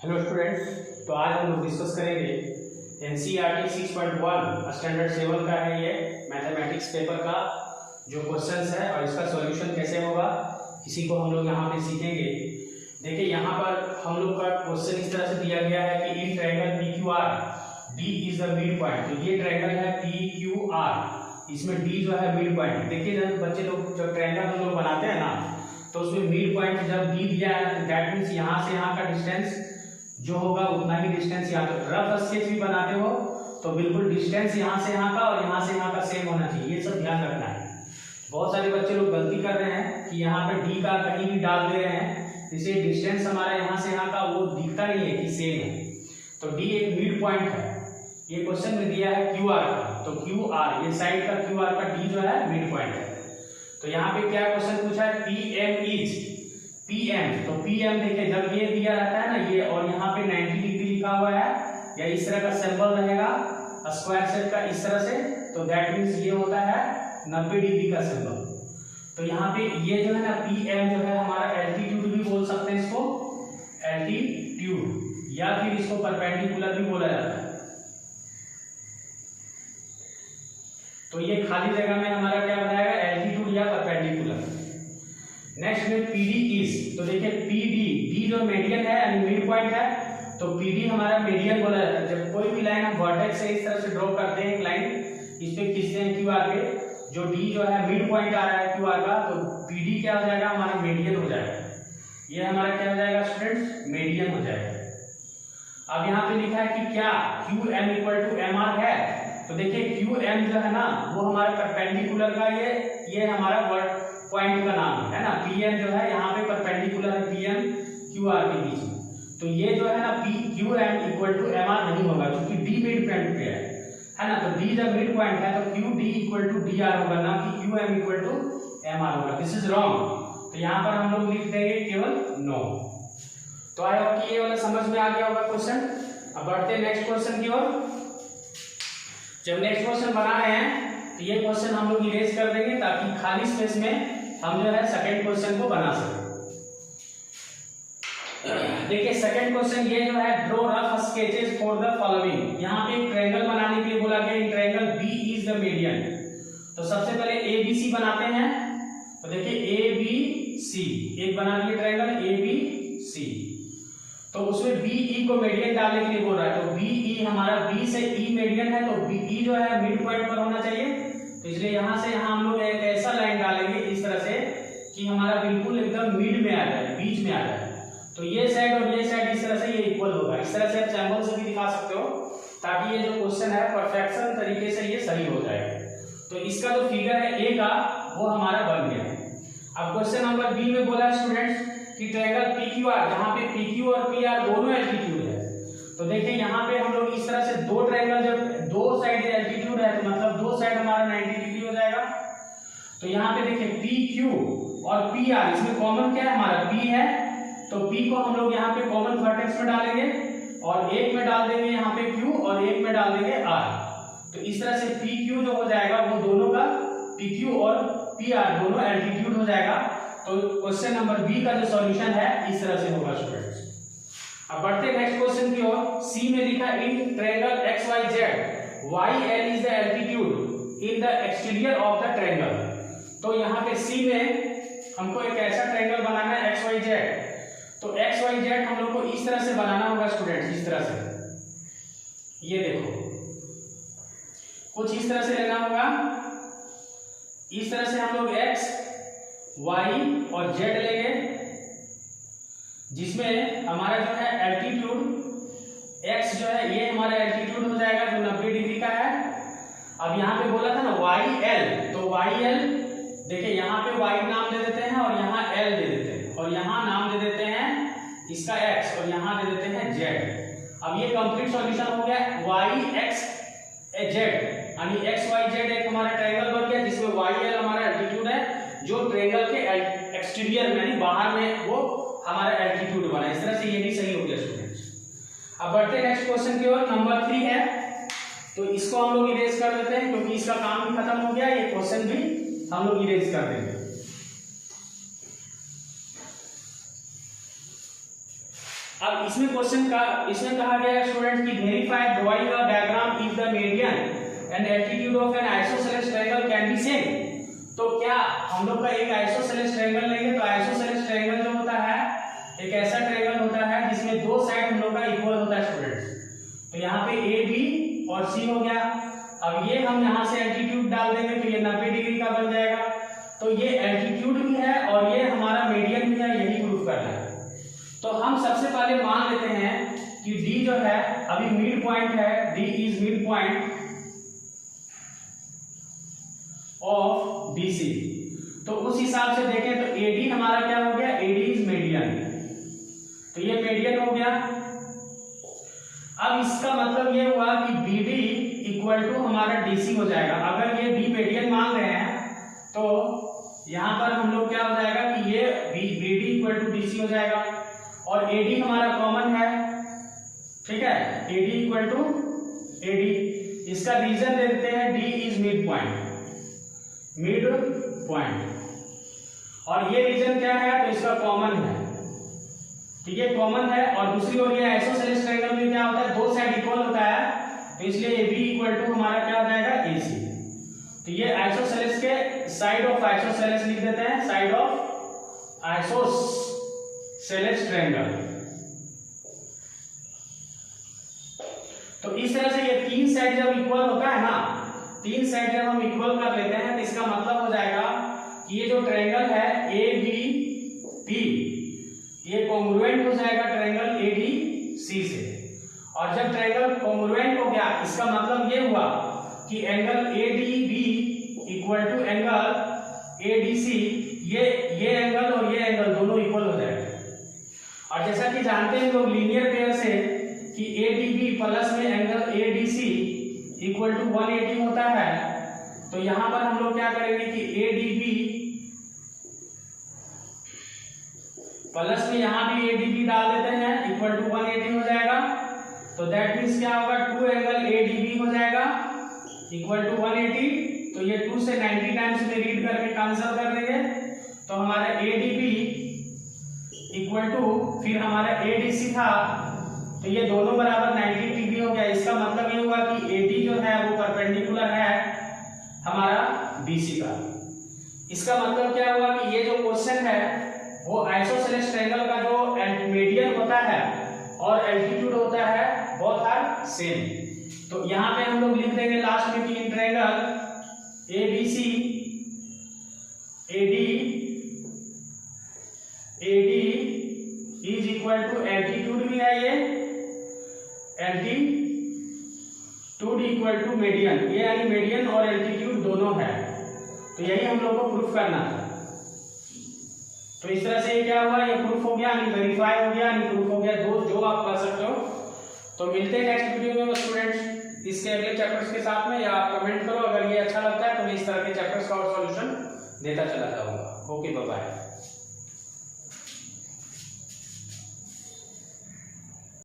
Hello students, तो आज हम लोग डिस्कस करेंगे एनसीईआरटी 6.1 स्टैंडर्ड 7 का है ये मैथमेटिक्स पेपर का जो क्वेश्चंस है और इसका सॉल्यूशन कैसे होगा इसी को हम लोग यहाँ पे सीखेंगे। देखिए यहाँ पर हम लोग का क्वेश्चन इस तरह से दिया गया है कि in triangle P Q R D is the mid point. तो ये ट्रायंगल है पी क्यू आर, इसमें डी जो है मिड पॉइंट। देखिए जब बच्चे लोग जब ट्रायंगल हम लोग बनाते हैं ना तो उसमें मिड पॉइंट जब डी दिया है दैट मीन्स यहाँ से यहाँ का डिस्टेंस जो होगा उतना ही डिस्टेंस यहाँ पे रफ स्केच भी बनाते हो तो बिल्कुल डिस्टेंस यहाँ से यहाँ का और यहाँ से यहाँ का सेम होना चाहिए, ये सब ध्यान रखना है। बहुत सारे बच्चे लोग गलती कर रहे हैं कि यहाँ पे डी का कहीं भी डाल दे रहे हैं, इसे डिस्टेंस हमारा यहाँ से यहाँ का वो दिखता नहीं है कि सेम है। तो डी एक मिड पॉइंट है, ये क्वेश्चन में दिया है क्यू आर का, तो क्यू आर ये साइड का क्यू आर का डी जो है मिड पॉइंट है। तो यहाँ पे क्या क्वेश्चन पूछा है पी एम इज पीएम। तो पीएम देखिए जब ये दिया रहता है ना ये और यहाँ पे 90 डिग्री लिखा हुआ है या इस तरह का सिंबल रहेगा स्क्वायर शेप का इस तरह से, तो दैट मीन्स ये होता है 90 डिग्री का सिंबल। तो यहाँ पे ये जो है ना पीएम जो है हमारा एल्टीट्यूड भी बोल सकते हैं इसको, एल्टीट्यूड, या फिर इसको परपेंडिकुलर भी बोला जाता है। तो ये खाली जगह में हमारा क्या बनाएगा एल्टीट्यूड या परपेंडिकुलर। नेक्स्ट में पीडी इज, तो देखिए पीडी डी जो मीडियन है यानी मिड पॉइंट है, तो पीडी हमारा मीडियन बोला जाता है। जब कोई भी लाइन हम वर्टेक्स से इस तरह से ड्रॉ करते हैं एक लाइन, इस पे खींचते हैं क्यूआर पे, जो डी जो है मिड पॉइंट आ रहा है क्यूआर का, तो पीडी क्या हो जाएगा हमारा मीडियन हो जाएगा। ये हमारा क्या हो जाएगा स्टूडेंट्स मीडियन हो जाएगा। अब यहाँ पे लिखा है कि क्या Q M equal to M R है, तो देखिए क्यू एम जो है ना वो हमारा परपेंडिकुलर का ये हमारा वर्ड पॉइंट का नाम है ना। पीएम जो है यहाँ पे परपेंडिकुलर है पीएम क्यूआर के बीच में, तो ये जो है ना P Q M equal to M R नहीं होगा क्योंकि डी मिड पॉइंट पे है ना। तो डी जब मिड पॉइंट है तो Q D equal to D R होगा, ना कि Q M equal to M R होगा। दिस इज रॉन्ग, तो यहाँ पर हम लोग लिख देंगे केवल नो। तो आई होप कि ये वाला समझ में आ गया होगा क्वेश्चन। अब बढ़ते हैं नेक्स्ट क्वेश्चन की ओर। जब नेक्स्ट क्वेश्चन बना रहे हैं तो ये क्वेश्चन हम लोग इरेज कर देंगे ताकि खाली स्पेस में हम जो है सेकंड क्वेश्चन को बना सकें। देखिए सेकंड क्वेश्चन ये जो है draw rough sketches for the following. यहाँ पे एक ट्रायंगल बनाने के लिए बोला गया in triangle B is the median. तो सबसे पहले ए बी सी बनाते हैं। तो देखिए ए बी सी एक बना लिए ट्रायंगल ए बी सी, तो उसमें बी ई को मीडियन डालने के लिए बोल रहा है। तो बी ई हमारा बी से ई मीडियन है, तो बी ई जो है मिड पॉइंट पर होना चाहिए। तो इसलिए यहां से यहां हम लोग एक ऐसा लाइन डालेंगे इस तरह से कि हमारा बिल्कुल एकदम मिड में आ जाए, बीच में आ जाए। तो ये साइड और ये साइड इस तरह से ये इक्वल होगा। इस तरह से आप सैंपल से भी दिखा सकते हो ताकि ये जो क्वेश्चन है परफेक्शन तरीके से ये सही हो जाए। तो इसका जो फिगर है ए का वो हमारा बन गया। अब क्वेश्चन नंबर बी में बोला है स्टूडेंट्स कि ट्रायंगल पी क्यू आर, जहां पे पी क्यू और पी आर दोनों एल्टीट्यूड है। तो देखिए यहाँ पे हम लोग इस तरह से दो ट्रायंगल जब दो साइड एल्टीट्यूड है तो मतलब दो साइड हमारा 90 डिग्री हो जाएगा। तो यहाँ पे देखिए पी क्यू और पी आर, इसमें कॉमन क्या है हमारा पी है, तो पी को हम लोग यहाँ पे कॉमन वर्टेक्स में डालेंगे और एक में डाल देंगे यहाँ पे क्यू और एक में डाल देंगे आर। तो इस तरह से पी क्यू जो हो जाएगा वो दोनों का पी क्यू और पी आर दोनों एल्टीट्यूड हो जाएगा। तो क्वेश्चन नंबर बी का जो सॉल्यूशन है इस तरह से होगा स्टूडेंट्स। अब बढ़ते नेक्स्ट क्वेश्चन की ओर। सी में लिखा in triangle X Y Z Y L is the altitude in the exterior of the triangle. तो यहाँ पे सी में हमको एक ऐसा ट्रायंगल बनाना है एक्स वाई जेड। तो एक्स वाई जेड हम लोग को इस तरह से बनाना होगा स्टूडेंट्स, इस तरह से ये देखो कुछ इस तरह से लेना होगा। इस तरह से हम लोग एक्स वाई और जेड लेंगे जिसमें हमारा जो है एल्टीट्यूड एक्स जो है ये हमारा एल्टीट्यूड हो जाएगा जो 90 डिग्री का है। अब यहाँ पे बोला था ना वाई एल, तो वाई एल देखिए यहाँ पे वाई नाम दे देते हैं और यहाँ एल दे देते हैं और यहाँ नाम दे देते हैं इसका एक्स और यहाँ दे देते हैं जेड। अब ये कंप्लीट सॉल्यूशन हो गया वाई एक्स जेड, यानी एक्स वाई जेड एक हमारा ट्रायंगल बन गया जिसमें वाई एल हमारा एल्टीट्यूड है जो ट्रायंगल के एक्सटीरियर में यानी बाहर में वो हमारा एल्टीट्यूड बना। इस तरह से ये भी सही हो गया स्टूडेंट्स। अब बढ़ते नेक्स्ट क्वेश्चन की ओर। नंबर 3 है, तो इसको हम लोग इरेज कर देते हैं क्योंकि इसका काम भी खत्म हो गया, ये क्वेश्चन भी हम लोग इरेज कर देंगे। अब इसमें कहा गया है स्टूडेंट की verify drawing a diagram if the median and altitude of N isosceles triangle can be same. तो क्या हम लोग का एक आइसोसेलेस ट्रायंगल लेंगे, तो आइसोसेलेस ट्रायंगल जो होता है एक ऐसा ट्रायंगल होता है जिसमें दो साइड हम लोग का इक्वल होता है स्टूडेंट्स। तो यहाँ पे ए बी और सी हो गया। अब ये हम यहाँ से एल्टीट्यूड डाल देंगे तो ये 90 डिग्री का बन जाएगा। तो ये एल्टीट्यूड भी है और ये हमारा मीडियन भी है, यही प्रूफ करना है। तो हम सबसे पहले मान लेते हैं कि डी जो है अभी मिड पॉइंट है, D is mid point of BC. तो उस हिसाब से देखें तो एडी हमारा क्या हो गया, एडी इज मीडियन, तो ये मीडियन हो गया। अब इसका मतलब ये हुआ कि बीडी इक्वल टू हमारा डीसी हो जाएगा। अगर ये डी मीडियन मान रहे हैं तो यहां पर हम लोग क्या हो जाएगा कि ये बीडी इक्वल टू डीसी हो जाएगा। और एडी हमारा कॉमन है, ठीक है, एडी इक्वल टू एडी। इसका रीजन देते हैं D is mid point, mid point. और ये रीजन क्या है, तो इसका कॉमन है, ठीक है, कॉमन है। और दूसरी ओर ये आइसोसेलेस ट्रायंगल में क्या होता है, दो साइड इक्वल होता है, तो इसलिए ए बी इक्वल टू हमारा क्या हो जाएगा, ए सी। तो ये आइसोसेलेस के साइड ऑफ आइसोसेलेस लिख देते हैं, साइड ऑफ आइसोसेलेस ट्रायंगल। तो इस तरह से ये तीन साइड जब इक्वल होता है ना, तीन साइड जब हम इक्वल कर लेते हैं तो इसका मतलब हो जाएगा कि ये जो ट्रायंगल है ए बी टी, ये कॉन्ग्रुएंट हो जाएगा ट्रायंगल ए डी सी से। और जब ट्रायंगल कॉन्ग्रुएंट हो गया, इसका मतलब ये हुआ कि angle A D B equal to angle A D C, ये एंगल और ये एंगल दोनों इक्वल हो जाएगा। और जैसा कि जानते हैं लोग लीनियर पेयर से कि ए डी बी प्लस में angle A D C equal to 180 होता है, तो यहां पर हम लोग क्या करेंगे कि ए डी बी प्लस में यहां भी ए डी बी डाल देते हैं, इक्वल टू 180 हो जाएगा। तो दैट मीन्स क्या होगा, 2 एंगल ए डी बी हो जाएगा इक्वल टू 180। तो ये 2 से 90 टाइम्स में रीड करके कैंसिल कर देंगे, तो हमारा A D B equal to फिर हमारा ए डी सी था, तो ये दोनों बराबर 90 डिग्री हो गया। इसका मतलब ये हुआ कि एडी जो है वो परपेंडिकुलर है हमारा बीसी का। इसका मतलब क्या हुआ कि ये जो क्वेश्चन है वो आइसोसेलेस ट्रायंगल का जो मीडियन होता है और एल्टीट्यूड होता है बोथ आर सेम। तो यहाँ पे हम लोग लिख देंगे लास्ट में कि in triangle A B C AD is equal to altitude भी है, ये एल्टीट्यूड इक्वल टू मीडियन, ये यानी मीडियन और एल्टीट्यूड दोनों है। तो यही हम लोग को प्रूफ करना है। तो इस तरह से ये क्या हुआ, ये प्रूफ हो गया, यानी वेरीफाई हो गया, यानी प्रूफ हो गया, दो जो आप कर सकते हो। तो मिलते हैं नेक्स्ट वीडियो में स्टूडेंट्स इसके अगले चैप्टर्स के साथ में, या आप कमेंट करो अगर ये अच्छा लगता है तो मैं इस तरह के चैप्टर्स का और सॉल्यूशन देता चला जाऊंगा। Okay, bye bye.